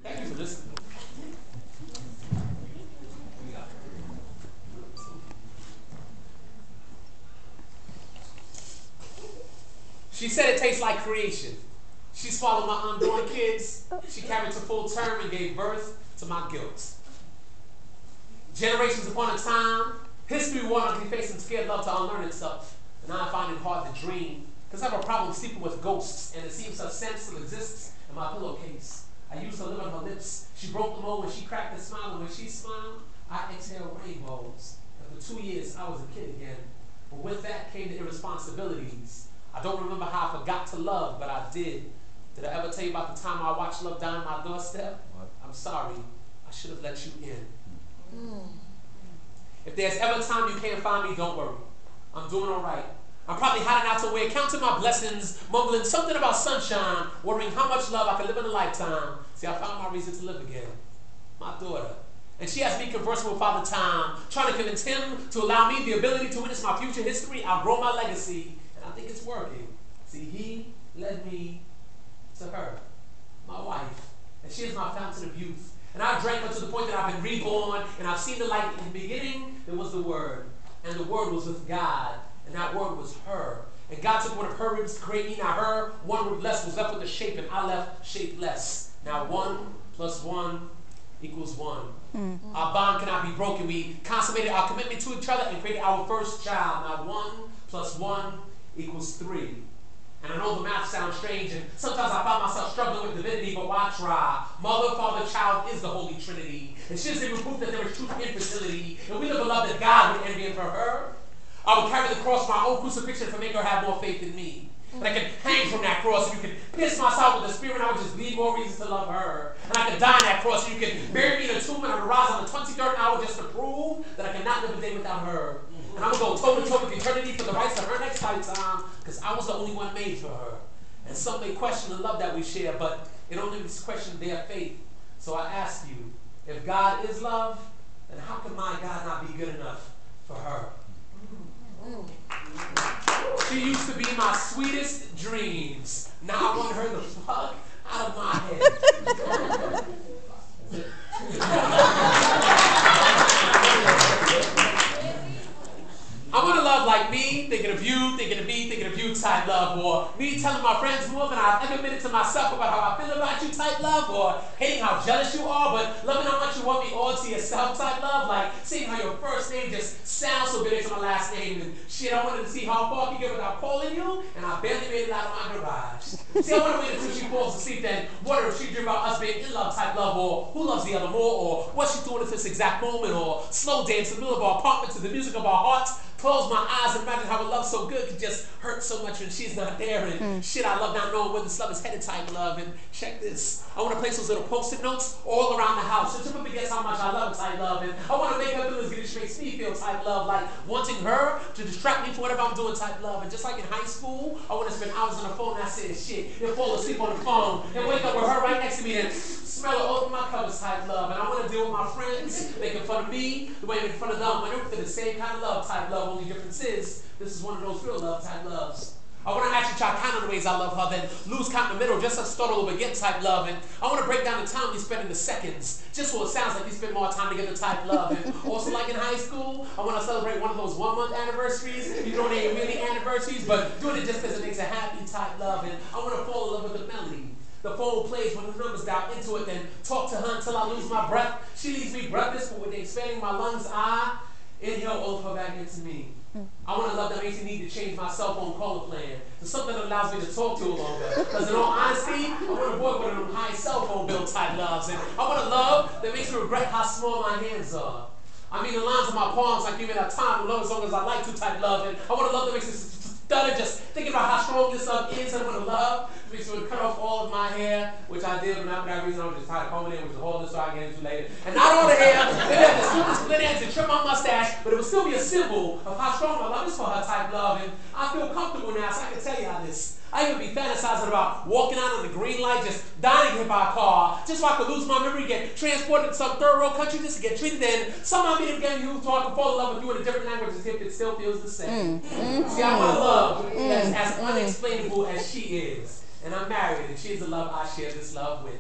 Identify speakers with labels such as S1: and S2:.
S1: Thank you for listening. She said it tastes like creation. She swallowed my unborn kids. She carried to full term and gave birth to my guilt. Generations upon a time, history warned ugly face and scared love to unlearn itself. And now I find it hard to dream, because I have a problem sleeping with ghosts, and it seems such sense still exists in my pillowcase. I used to live on her lips. She broke the mold when she cracked a smile, and when she smiled, I exhaled rainbows. And for 2 years, I was a kid again. But with that came the irresponsibilities. I don't remember how I forgot to love, but I did. Did I ever tell you about the time I watched love die on my doorstep? What? I'm sorry. I should have let you in. If there's ever a time you can't find me, don't worry. I'm doing all right. I'm probably hiding out somewhere, counting my blessings, mumbling something about sunshine, wondering how much love I can live in a lifetime. See, I found my reason to live again. My daughter. And she has me conversing with Father Time, trying to convince him to allow me the ability to witness my future history, outgrow my legacy. And I think it's working. See, he led me to her, my wife. And she is my fountain of youth. And I drank her to the point that I've been reborn, and I've seen the light. In the beginning, there was the Word. And the Word was with God. And that Word was her. And God took one of her ribs to create me. Now her, one rib less, was left with a shape, and I left shapeless. Now 1 + 1 = 1. Our bond cannot be broken. We consummated our commitment to each other and created our first child. Now 1 + 1 = 3. And I know the math sounds strange, and sometimes I find myself struggling with divinity, but why try? Mother, Father, Child is the Holy Trinity. And she is even proof that there is truth in fertility. And we live a love that God would envy, and for her, I would carry the cross for my own crucifixion to make her have more faith in me. And I could hang from that cross, and you could pierce my side with the spear, and I would just leave more reasons to love her. And I could die on that cross, and you could bury me in a tomb, and I would rise on the 23rd hour just to prove that I cannot live a day without her. And I'm going to go toe-to-toe with eternity for the rights of her next lifetime, because I was the only one made for her. And some may question the love that we share, but it only questions their faith. So I ask you, if God is love, then how can my God not be good enough for her? She used to be my sweetest dreams. Now I want her the fuck out of my head. I want to love like me, thinking of you, thinking of me, thinking of you type love, or me telling my friends more than I've ever admitted to myself about how I feel about you type love, or hating how jealous you are, but loving how much you want me all to yourself type love, like seeing how your first name just sounds so good to my last name, and shit, I wanted to see how far I could get without calling you, and I barely made it out of my garage. See, I want to wait until she falls asleep, then wonder if she dream about us being in love type love, or who loves the other more, or what she's doing at this exact moment, or slow dance in the middle of our apartment to the music of our hearts. Close my eyes and imagine how a love so good could just hurt so much when she's not there. And shit, I love not knowing where this love is headed type love. And check this. I want to place those little post-it notes all around the house. So Timothy forgets how much I love type love. And I want to make her feel as good as she makes me feel type love. Like wanting her to distract me from whatever I'm doing type love. And just like in high school, I want to spend hours on the phone and I say shit. Then fall asleep on the phone. And wake up with her right next to me and smell her over my covers type love. And I want to deal with my friends making fun of me the way I make fun of them. When for the same kind of love type love. Only difference is, this is one of those real love type loves. I want to actually try counting the ways I love her, then lose count in the middle just to start all over again type love. And I want to break down the time we spend in the seconds, just so it sounds like we spend more time together type love. And also like in high school, I want to celebrate one of those 1 month anniversaries. You know they ain't really anniversaries, but doing it just because it makes it happy type love. And I want to fall in love with the melody. The phone plays when the numbers dial into it, then talk to her until I lose my breath. She leaves me breathless, but with expanding my lungs, I inhale all of her back into me. I want to love that makes me need to change my cell phone caller plan to something that allows me to talk to her longer. Because in all honesty, I want to avoid one of them high cell phone bill type loves. And I want a love that makes me regret how small my hands are. I mean the lines of my palms like giving that time to love as long as I like to type love. And I want a love that makes me stutter just thinking about how strong this love is. And I want to love that makes me cut off all of my hair, which I did, but not for that reason. I was just tired of combing it, which is all this so I can get into later. And not all the hair. Maybe I had to scoop the split ends and trim my mustache, but it would still be a symbol of how strong my love is for her type love. And I feel comfortable now, so I can tell y'all this. I even be fantasizing about walking out on the green light, just dying to get hit by a car, just so I could lose my memory, get transported to some third world country just to get treated in. Somehow meet again you so I can fall in love with you in a different language as if it still feels the same. See, I want to love as unexplainable as she is. And I'm married, and she is the love I share this love with.